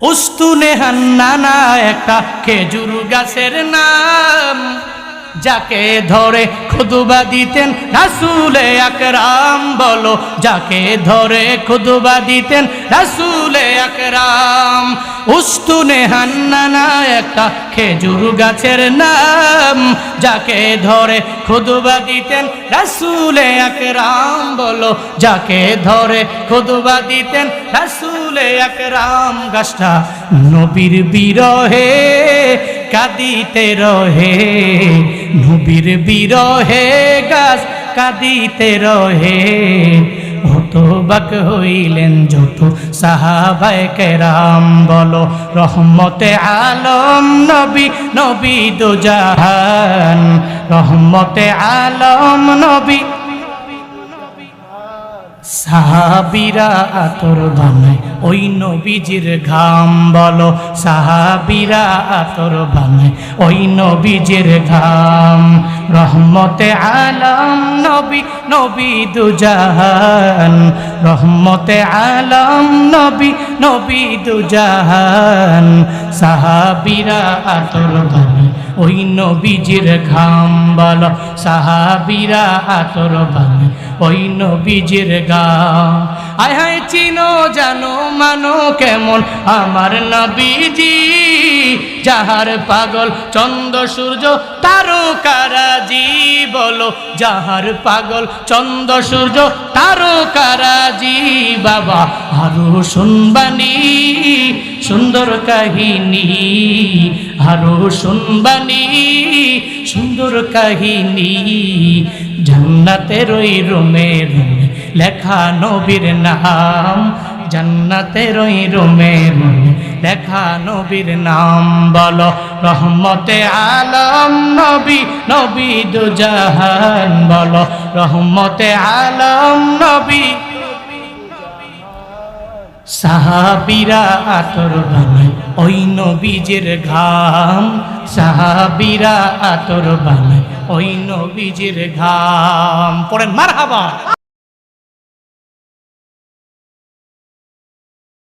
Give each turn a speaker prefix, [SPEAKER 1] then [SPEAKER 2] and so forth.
[SPEAKER 1] উস্তুনে হান্নানা একটা খেজুর গাছের নাম, যাকে ধরে খুতবা দিতেন রাসূলে আকরাম। বলো, যাকে ধরে খুতবা দিতেন রাসূলে আকরাম। উস্তুনে হান্নানা একটা খেজুর গাছের নাম, যাকে ধরে খুতবা দিতেন রাসূলে আকরাম। বলো, যাকে ধরে খুতবা দিতেন রাসূলে আকরাম। গাছটা নবীর বিরহে কাঁদিতে রহে, নবীর বিরহে গাছ কাঁদিতে রহে। হতবাক হইলেন যত সাহাবায়ে কেরাম। বলো, রহমতে আলম নবী, নবী দুজাহান। রহমতে আলম নবী, সাহাবীরা আতর বানায় ওই নবীজির ঘাম। বলো, সাহাবীরা আতর বানায় ওই নবীজির ঘাম। রহমতে আলম নবী, নবী দুজাহান। রহমতে আলম নবী, নবী দুজাহান। সাহাবীরা আতর বানায় ওই নবীজির ঘাম। বলো, সাহাবীরা আতর বানায় ওই নবীজির গাম। আয় হায় চিনো জানো মানো কেমন আমার নবীজি, যাহার পাগল চন্দ্র সূর্য তারকারাজি। বলো, যাহার পাগল চন্দ্র সূর্য তারকারাজি। বাবা আরো শুনবানি সুন্দর কাহিনী, আরো শুনবানি সুন্দর কাহিনী। জান্নাতের ওই রুমে রুমে লেখা নবীর নাম, জান্নাতের ওই রুমে রুমে লেখা নবীর নাম। বলো, রহমতে আলম নবী, নবী দুজাহান। বলো, রহমতে আলম নবী। সাহাবীরা আতর বানায় ওই নবীজির ঘাম, সাহাবীরা আতর বানায় ওই নবীজির ঘাম। পড়েন মারহাবা।